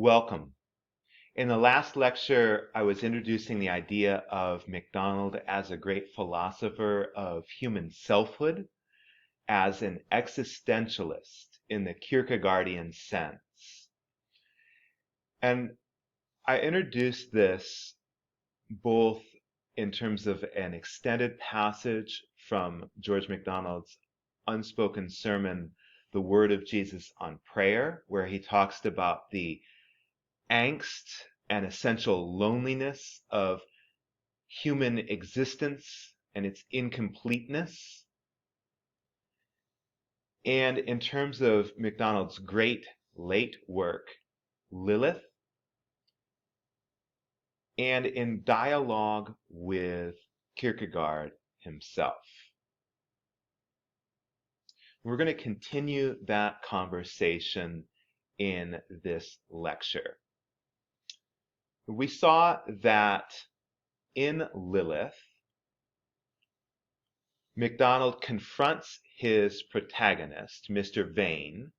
Welcome. In the last lecture, I was introducing the idea of MacDonald as a great philosopher of human selfhood, as an existentialist in the Kierkegaardian sense. And I introduced this both in terms of an extended passage from George MacDonald's unspoken sermon, The Word of Jesus on Prayer, where he talks about the angst and essential loneliness of human existence and its incompleteness. And in terms of MacDonald's great late work, Lilith, and in dialogue with Kierkegaard himself. We're going to continue that conversation in this lecture. We saw that in Lilith, MacDonald confronts his protagonist, Mr. Vane,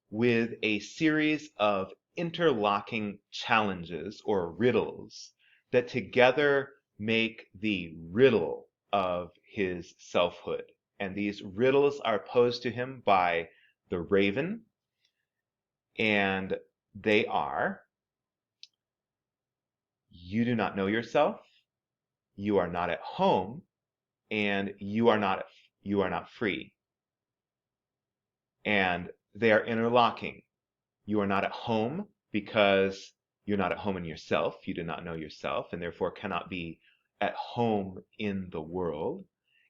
with a series of interlocking challenges or riddles that together make the riddle of his selfhood. And these riddles are posed to him by the raven, and they are: you do not know yourself, you are not at home, and you are not free. And they are interlocking. You are not at home because you're not at home in yourself. You do not know yourself and therefore cannot be at home in the world.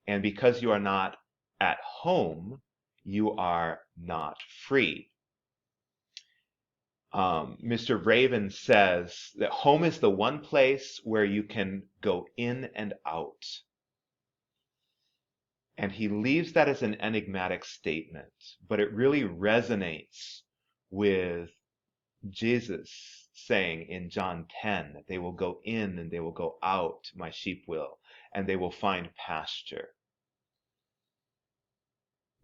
And because you are not at home, you are not free. Mr. Raven says that home is the one place where you can go in and out. And he leaves that as an enigmatic statement, but it really resonates with Jesus saying in John 10 that they will go in and they will go out, my sheep will, and they will find pasture.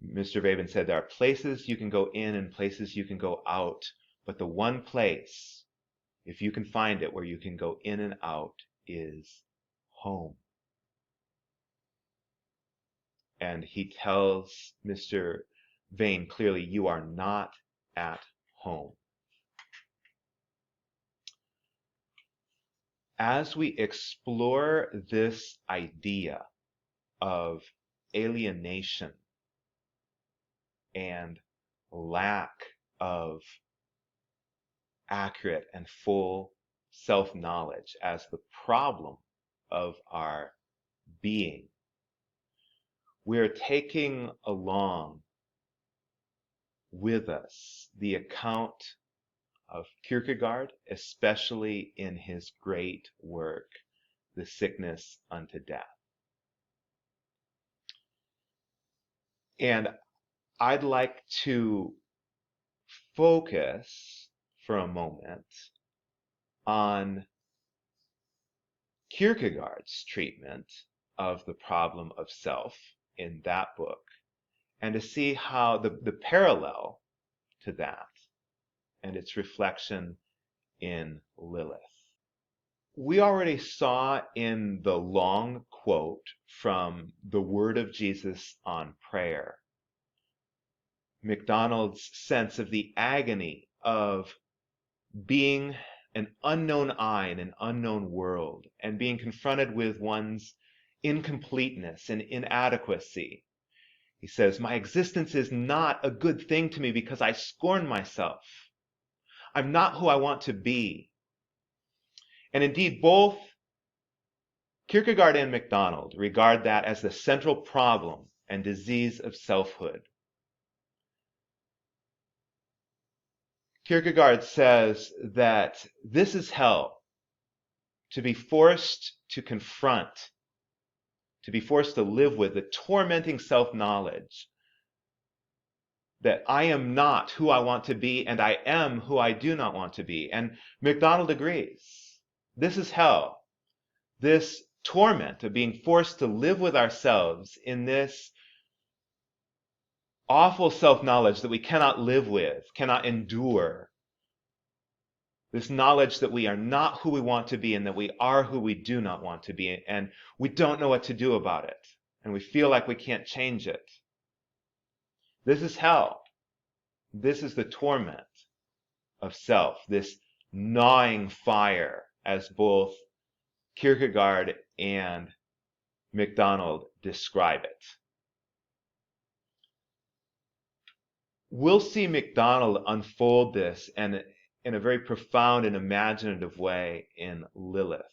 Mr. Raven said there are places you can go in and places you can go out, but the one place, if you can find it, where you can go in and out is home. And he tells Mr. Vane clearly, you are not at home. As we explore this idea of alienation and lack of accurate and full self-knowledge as the problem of our being, we're taking along with us the account of Kierkegaard, especially in his great work, The Sickness unto Death. And I'd like to focus for a moment on Kierkegaard's treatment of the problem of self in that book, and to see how the parallel to that and its reflection in Lilith. We already saw in the long quote from The Word of Jesus on Prayer, MacDonald's sense of the agony of being an unknown I in an unknown world and being confronted with one's incompleteness and inadequacy. He says, my existence is not a good thing to me because I scorn myself. I'm not who I want to be. And indeed, both Kierkegaard and MacDonald regard that as the central problem and disease of selfhood. Kierkegaard says that this is hell, to be forced to confront, to be forced to live with the tormenting self-knowledge that I am not who I want to be and I am who I do not want to be. And MacDonald agrees. This is hell. This torment of being forced to live with ourselves in this awful self-knowledge that we cannot live with, cannot endure, This knowledge that we are not who we want to be and that we are who we do not want to be, and we don't know what to do about it, and we feel like we can't change it. This is hell. This is the torment of self, this gnawing fire, as both Kierkegaard and MacDonald describe it. We'll see MacDonald unfold this and in a very profound and imaginative way in Lilith.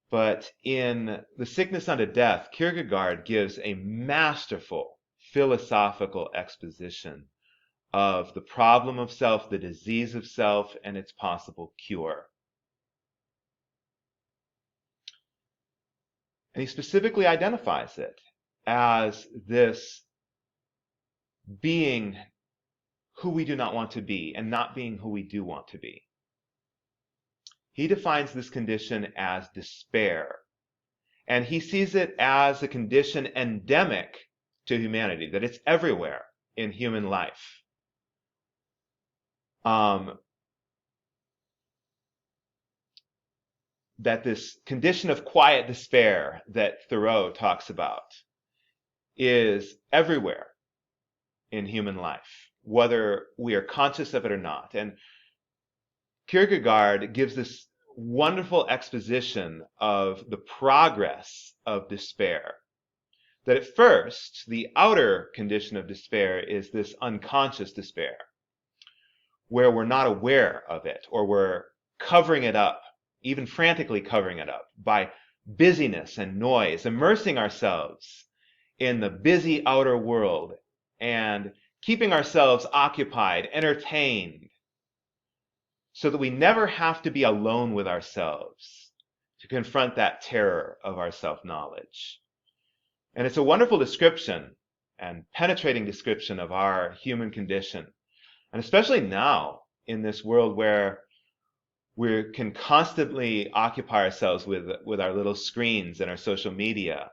But in The Sickness Unto Death, Kierkegaard gives a masterful philosophical exposition of the problem of self, the disease of self, and its possible cure. And he specifically identifies it as this being who we do not want to be and not being who we do want to be. He defines this condition as despair, and he sees it as a condition endemic to humanity, that it's everywhere in human life. That this condition of quiet despair that Thoreau talks about is everywhere in human life, whether we are conscious of it or not. And Kierkegaard gives this wonderful exposition of the progress of despair. That at first, the outer condition of despair is this unconscious despair, where we're not aware of it, or we're covering it up, even frantically covering it up by busyness and noise, immersing ourselves in the busy outer world and keeping ourselves occupied, entertained, so that we never have to be alone with ourselves to confront that terror of our self-knowledge. And it's a wonderful description and penetrating description of our human condition. And especially now in this world where we can constantly occupy ourselves with our little screens and our social media.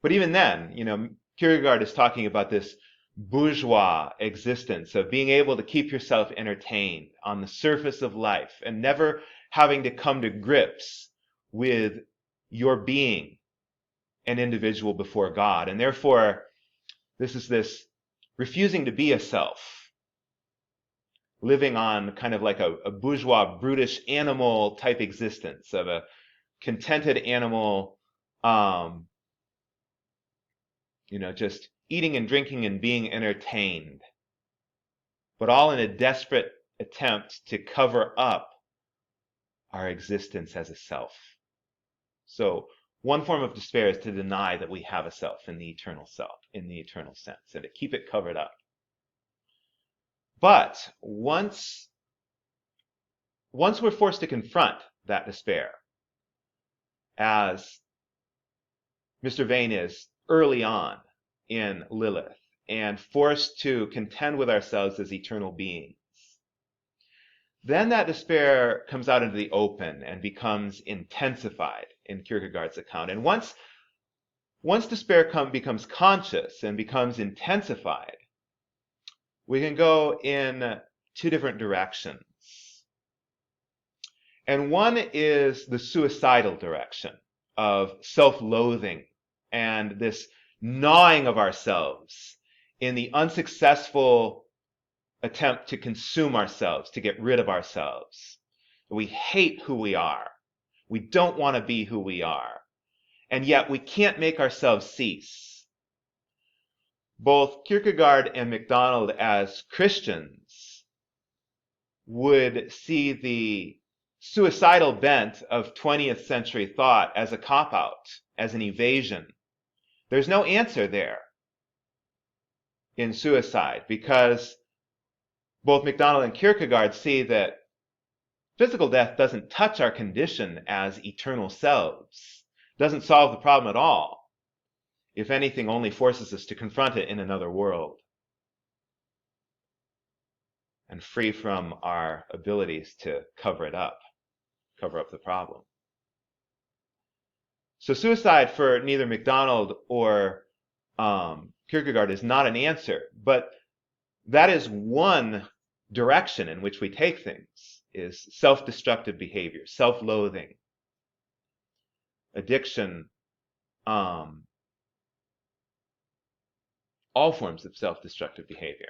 But even then, Kierkegaard is talking about this bourgeois existence of being able to keep yourself entertained on the surface of life and never having to come to grips with your being an individual before God. And therefore, this refusing to be a self, living on kind of like a bourgeois, brutish animal type existence of a contented animal, just eating and drinking and being entertained, but all in a desperate attempt to cover up our existence as a self. So one form of despair is to deny that we have a self, in the eternal sense, and to keep it covered up. But once we're forced to confront that despair, as Mr. Vane is early on in Lilith, and forced to contend with ourselves as eternal beings, then that despair comes out into the open and becomes intensified in Kierkegaard's account. And once despair becomes conscious and becomes intensified, we can go in two different directions. And one is the suicidal direction of self-loathing and this gnawing of ourselves in the unsuccessful attempt to consume ourselves, to get rid of ourselves. We hate who we are. We don't want to be who we are. And yet we can't make ourselves cease. Both Kierkegaard and MacDonald, as Christians, would see the suicidal bent of 20th century thought as a cop-out, as an evasion. There's no answer there in suicide, because both MacDonald and Kierkegaard see that physical death doesn't touch our condition as eternal selves, doesn't solve the problem at all. If anything, only forces us to confront it in another world and free from our abilities to cover up the problem. So suicide for neither MacDonald or Kierkegaard is not an answer, but that is one direction in which we take things is self-destructive behavior, self-loathing, addiction, all forms of self-destructive behavior.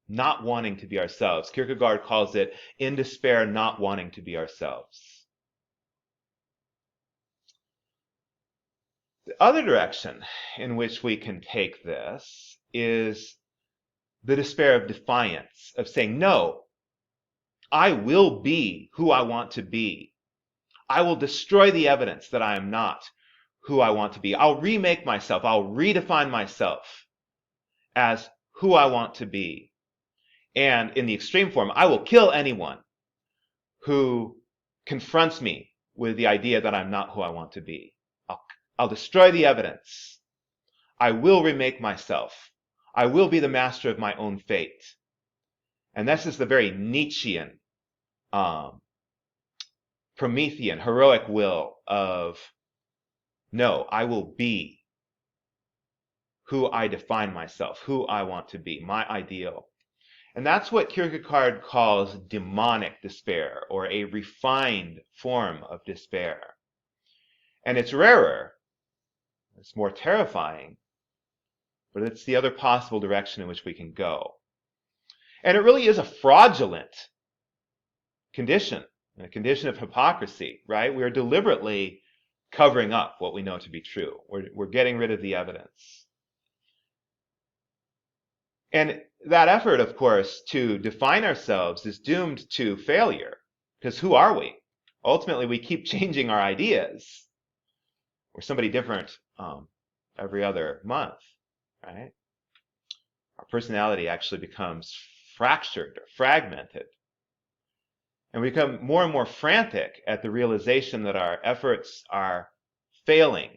Not wanting to be ourselves. Kierkegaard calls it in despair, not wanting to be ourselves. The other direction in which we can take this is the despair of defiance, of saying, no, I will be who I want to be. I will destroy the evidence that I am not who I want to be. I'll remake myself. I'll redefine myself as who I want to be. And in the extreme form, I will kill anyone who confronts me with the idea that I'm not who I want to be. I'll destroy the evidence. I will remake myself. I will be the master of my own fate. And this is the very Nietzschean, Promethean, heroic will of, no, I will be who I define myself, who I want to be, my ideal. And that's what Kierkegaard calls demonic despair, or a refined form of despair. And it's rarer, it's more terrifying, but it's the other possible direction in which we can go. And it really is a fraudulent condition, a condition of hypocrisy, right? We are deliberately covering up what we know to be true. We're getting rid of the evidence. And that effort, of course, to define ourselves is doomed to failure, because who are we? Ultimately, we keep changing our ideas. We're somebody different every other month, right? Our personality actually becomes fractured or fragmented. And we become more and more frantic at the realization that our efforts are failing.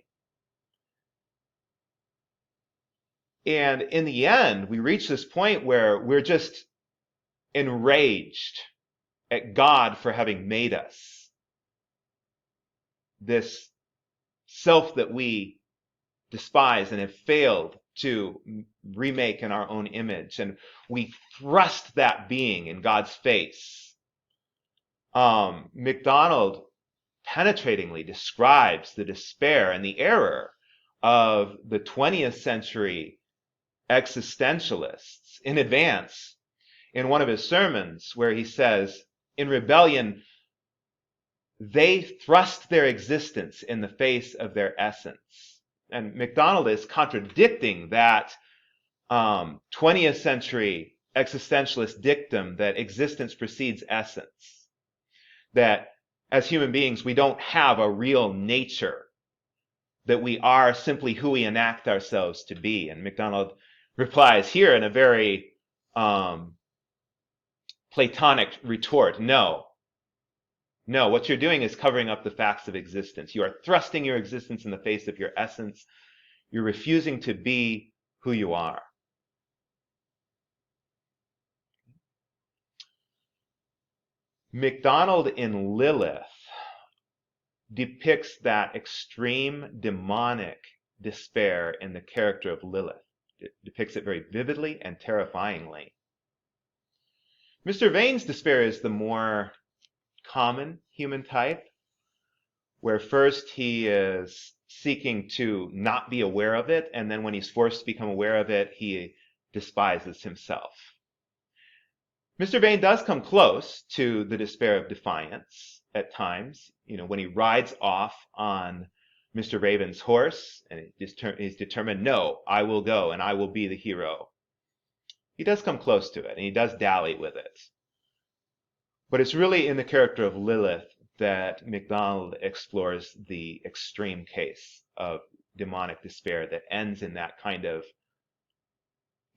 And in the end, we reach this point where we're just enraged at God for having made us. This self that we despise and have failed to remake in our own image. And we thrust that being in God's face. MacDonald penetratingly describes the despair and the error of the 20th century existentialists in advance in one of his sermons, where he says, in rebellion, they thrust their existence in the face of their essence. And MacDonald is contradicting that 20th century existentialist dictum that existence precedes essence. That as human beings, we don't have a real nature, that we are simply who we enact ourselves to be. And MacDonald replies here in a very Platonic retort, no, what you're doing is covering up the facts of existence. You are thrusting your existence in the face of your essence. You're refusing to be who you are. MacDonald in Lilith depicts that extreme demonic despair in the character of Lilith. It depicts it very vividly and terrifyingly. Mr. Vane's despair is the more common human type, where first he is seeking to not be aware of it, and then when he's forced to become aware of it, he despises himself. Mr. Vane does come close to the despair of defiance at times, when he rides off on Mr. Raven's horse and he's determined, no, I will go and I will be the hero. He does come close to it and he does dally with it. But it's really in the character of Lilith that MacDonald explores the extreme case of demonic despair that ends in that kind of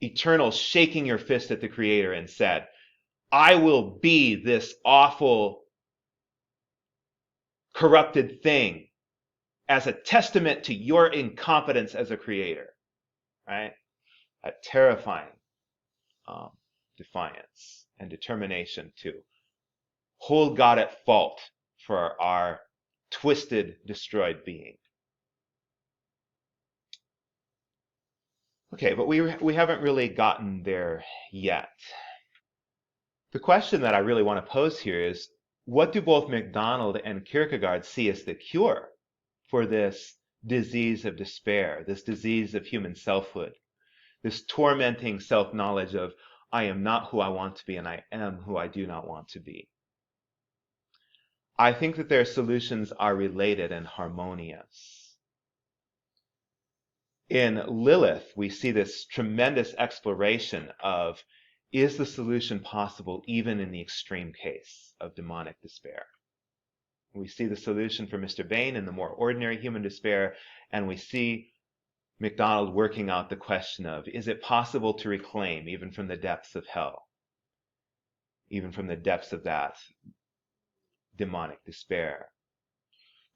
eternal shaking your fist at the Creator and said, I will be this awful, corrupted thing as a testament to your incompetence as a creator, right? A terrifying defiance and determination to hold God at fault for our twisted, destroyed being. Okay, but we haven't really gotten there yet. The question that I really want to pose here is, what do both MacDonald and Kierkegaard see as the cure for this disease of despair, this disease of human selfhood, this tormenting self-knowledge of, I am not who I want to be and I am who I do not want to be? I think that their solutions are related and harmonious. In Lilith, we see this tremendous exploration of, is the solution possible even in the extreme case of demonic despair? We see the solution for Mr. Bain in the more ordinary human despair, and we see MacDonald working out the question of, is it possible to reclaim even from the depths of hell, even from the depths of that demonic despair?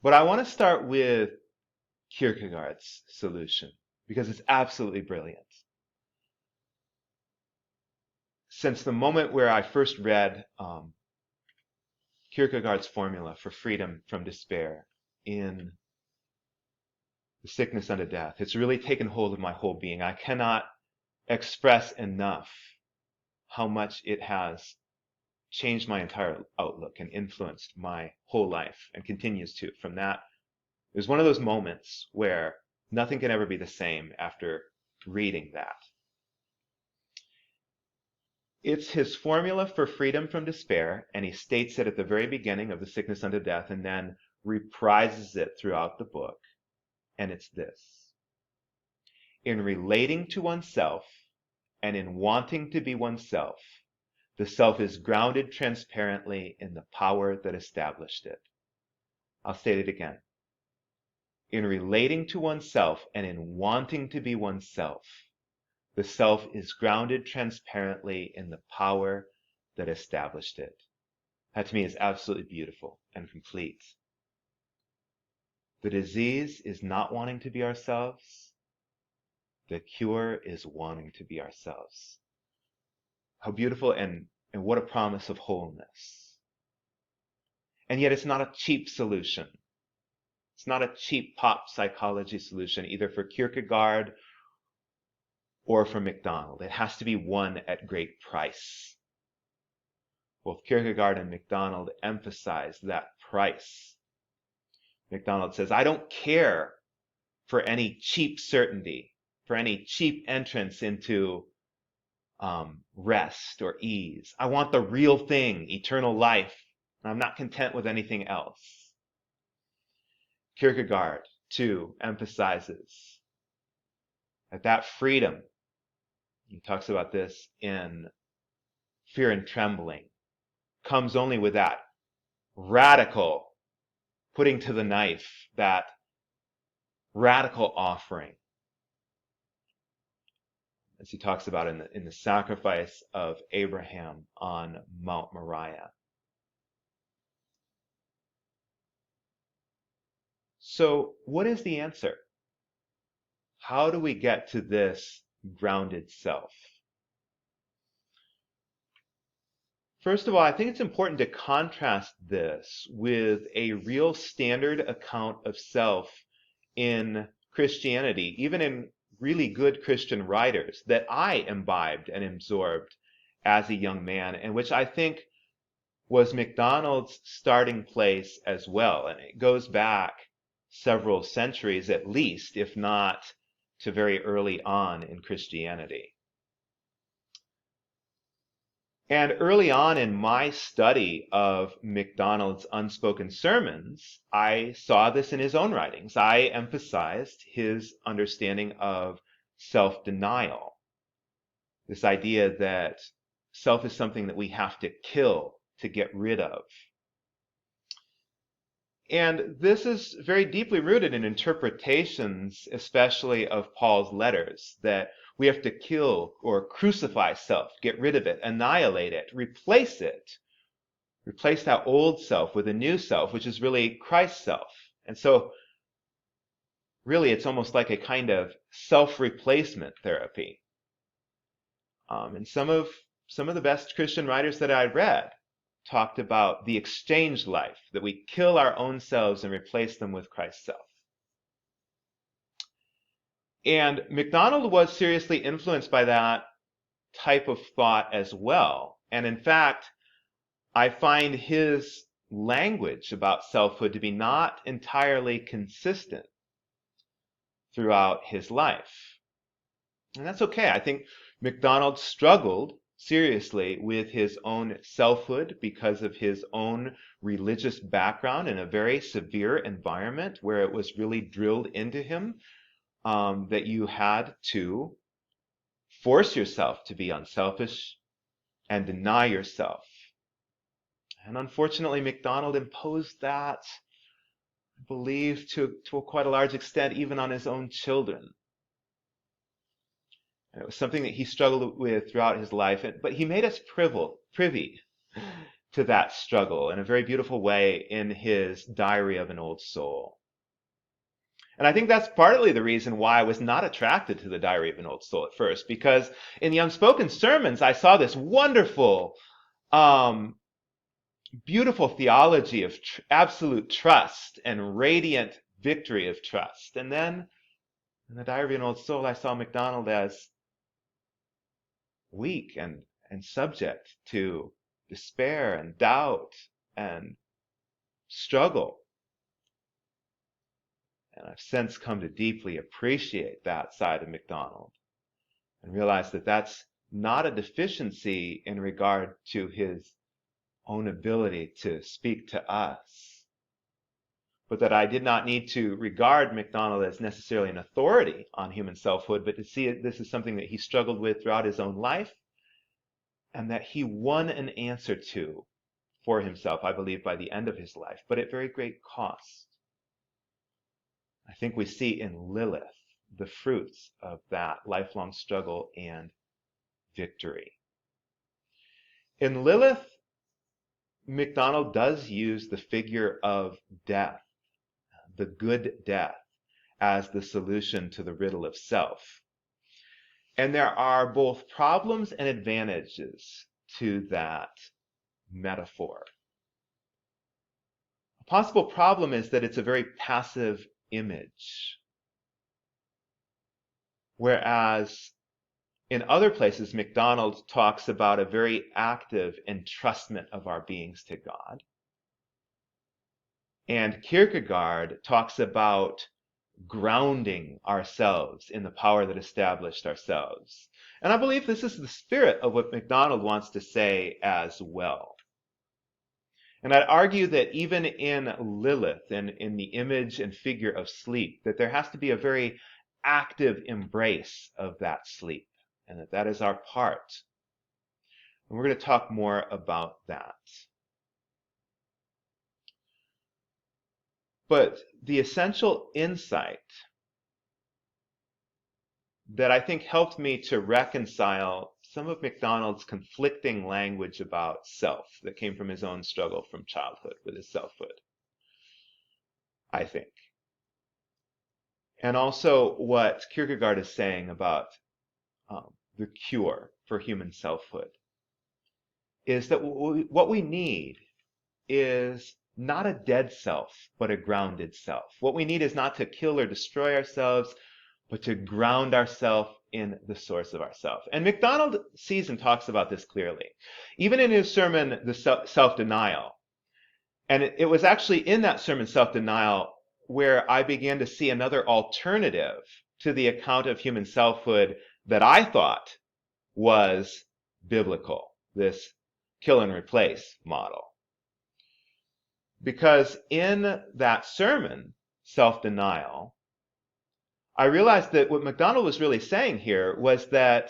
But I want to start with Kierkegaard's solution, because it's absolutely brilliant. Since the moment where I first read Kierkegaard's formula for freedom from despair in The Sickness Unto Death, it's really taken hold of my whole being. I cannot express enough how much it has changed my entire outlook and influenced my whole life, and continues to. From that, it was one of those moments where nothing can ever be the same after reading that. It's his formula for freedom from despair, and he states it at the very beginning of The Sickness Unto Death, and then reprises it throughout the book. And it's this: in relating to oneself and in wanting to be oneself, the self is grounded transparently in the power that established it. I'll state it again. In relating to oneself and in wanting to be oneself, the self is grounded transparently in the power that established it. That to me is absolutely beautiful and complete. The disease is not wanting to be ourselves. The cure is wanting to be ourselves. How beautiful, and what a promise of wholeness. And yet it's not a cheap solution. It's not a cheap pop psychology solution, either for Kierkegaard or for MacDonald. It has to be one at great price. Both Kierkegaard and MacDonald emphasize that price. MacDonald says, I don't care for any cheap certainty, for any cheap entrance into rest or ease. I want the real thing, eternal life. I'm not content with anything else. Kierkegaard, too, emphasizes that freedom, he talks about this in Fear and Trembling, comes only with that radical putting to the knife, that radical offering, as he talks about in the sacrifice of Abraham on Mount Moriah. So what is the answer? How do we get to this grounded self? First of all, I think it's important to contrast this with a real standard account of self in Christianity, even in really good Christian writers, that I imbibed and absorbed as a young man, and which I think was MacDonald's starting place as well. And it goes back several centuries at least, if not to very early on in Christianity. And early on in my study of MacDonald's unspoken sermons, I saw this in his own writings. I emphasized his understanding of self-denial, this idea that self is something that we have to kill to get rid of. And this is very deeply rooted in interpretations, especially of Paul's letters, that we have to kill or crucify self, get rid of it, annihilate it, replace that old self with a new self, which is really Christ's self. And so really it's almost like a kind of self-replacement therapy. And some of the best Christian writers that I read talked about the exchange life, that we kill our own selves and replace them with Christ's self. And MacDonald was seriously influenced by that type of thought as well. And in fact, I find his language about selfhood to be not entirely consistent throughout his life. And that's okay. I think MacDonald struggled seriously with his own selfhood because of his own religious background in a very severe environment where it was really drilled into him that you had to force yourself to be unselfish and deny yourself. And unfortunately, MacDonald imposed that, I believe, to quite a large extent, even on his own children. And it was something that he struggled with throughout his life, but he made us privy to that struggle in a very beautiful way in his Diary of an Old Soul. And I think that's partly the reason why I was not attracted to the Diary of an Old Soul at first, because in the unspoken sermons, I saw this wonderful, beautiful theology of absolute trust and radiant victory of trust. And then in the Diary of an Old Soul, I saw MacDonald as weak and subject to despair and doubt and struggle. And I've since come to deeply appreciate that side of MacDonald and realize that that's not a deficiency in regard to his own ability to speak to us, but that I did not need to regard MacDonald as necessarily an authority on human selfhood, but to see it, this is something that he struggled with throughout his own life and that he won an answer to for himself, I believe, by the end of his life, but at very great cost. I think we see in Lilith the fruits of that lifelong struggle and victory. In Lilith, MacDonald does use the figure of death, the good death, as the solution to the riddle of self. And there are both problems and advantages to that metaphor. A possible problem is that it's a very passive image, whereas in other places, MacDonald talks about a very active entrustment of our beings to God. And Kierkegaard talks about grounding ourselves in the power that established ourselves. And I believe this is the spirit of what MacDonald wants to say as well. And I'd argue that even in Lilith and in the image and figure of sleep, that there has to be a very active embrace of that sleep, and that is our part. And we're going to talk more about that. But the essential insight that I think helped me to reconcile some of MacDonald's conflicting language about self that came from his own struggle from childhood with his selfhood, I think. And also what Kierkegaard is saying about the cure for human selfhood is that what we need is not a dead self, but a grounded self. What we need is not to kill or destroy ourselves, but to ground ourselves in the source of ourself. And MacDonald sees and talks about this clearly. Even in his sermon, The Self-Denial. And it was actually in that sermon, Self-Denial, where I began to see another alternative to the account of human selfhood that I thought was biblical, this kill and replace model. Because in that sermon, Self-Denial, I realized that what MacDonald was really saying here was that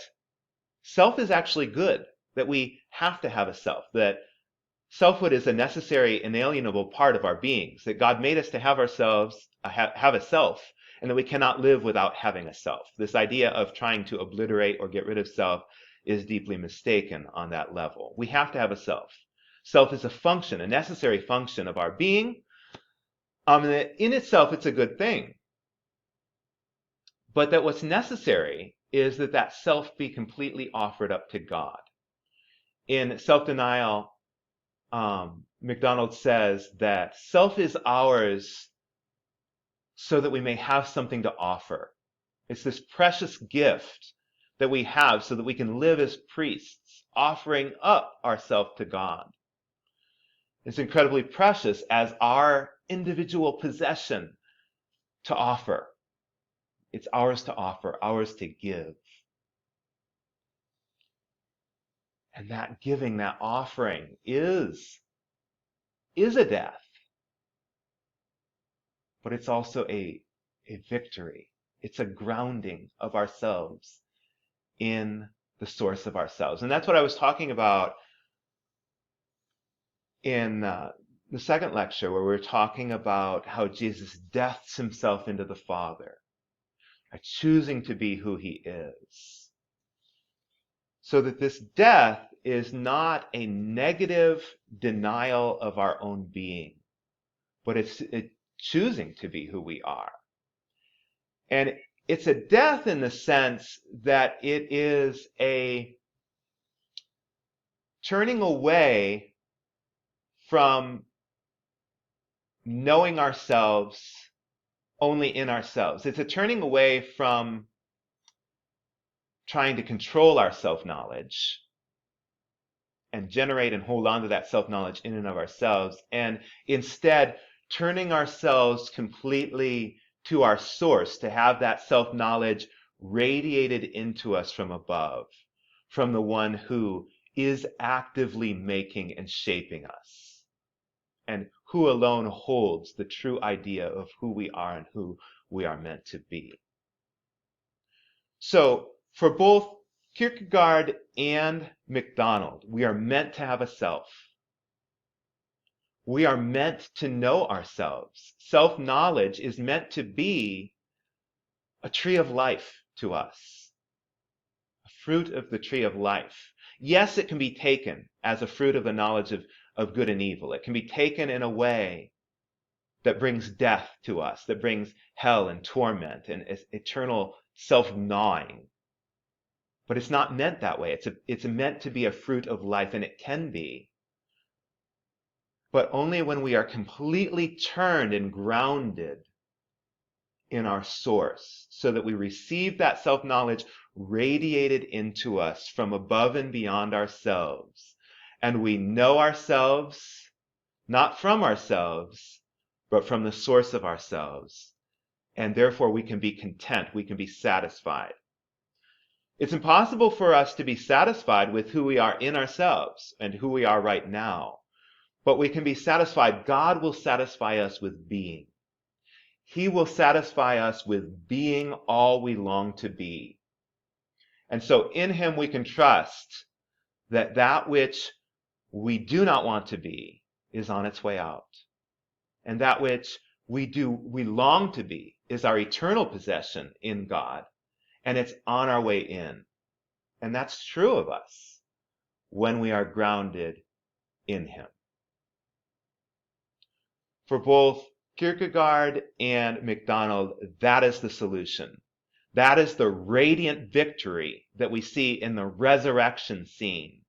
self is actually good, that we have to have a self, that selfhood is a necessary, inalienable part of our beings, that God made us to have ourselves, have a self, and that we cannot live without having a self. This idea of trying to obliterate or get rid of self is deeply mistaken on that level. We have to have a self. Self is a function, a necessary function of our being. In itself, it's a good thing. But that what's necessary is that that self be completely offered up to God. In Self-Denial, MacDonald says that self is ours so that we may have something to offer. It's this precious gift that we have so that we can live as priests, offering up ourselves to God. It's incredibly precious as our individual possession to offer. It's ours to offer, ours to give. And that giving, that offering is a death. But it's also a victory. It's a grounding of ourselves in the source of ourselves. And that's what I was talking about in the second lecture, where we were talking about how Jesus deaths himself into the Father by choosing to be who he is. So that this death is not a negative denial of our own being, but it's choosing to be who we are. And it's a death in the sense that it is a turning away from knowing ourselves only in ourselves. It's a turning away from trying to control our self-knowledge and generate and hold on to that self-knowledge in and of ourselves, and instead turning ourselves completely to our source, to have that self-knowledge radiated into us from above, from the one who is actively making and shaping us, and who alone holds the true idea of who we are and who we are meant to be. So, for both Kierkegaard and MacDonald, we are meant to have a self. We are meant to know ourselves. Self-knowledge is meant to be a tree of life to us, a fruit of the tree of life. Yes, it can be taken as a fruit of the knowledge of good and evil. It can be taken in a way that brings death to us, that brings hell and torment and eternal self-gnawing. But it's not meant that way. It's meant to be a fruit of life, and it can be. But only when we are completely turned and grounded in our source, so that we receive that self-knowledge radiated into us from above and beyond ourselves. And we know ourselves, not from ourselves, but from the source of ourselves. And therefore we can be content, we can be satisfied. It's impossible for us to be satisfied with who we are in ourselves and who we are right now. But we can be satisfied. God will satisfy us with being. He will satisfy us with being all we long to be. And so in him we can trust that that which we do not want to be is on its way out. And that which we long to be is our eternal possession in God. And it's on our way in. And that's true of us when we are grounded in him. For both Kierkegaard and MacDonald, that is the solution. That is the radiant victory that we see in the resurrection scene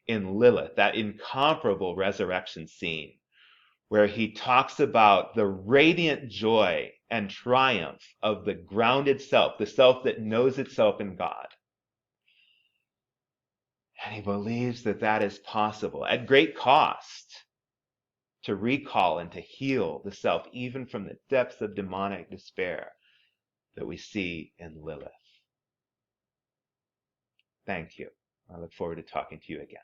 in Lilith, that incomparable resurrection scene, where he talks about the radiant joy and triumph of the grounded self, the self that knows itself in God. And he believes that that is possible at great cost, to recall and to heal the self, even from the depths of demonic despair that we see in Lilith. Thank you. I look forward to talking to you again.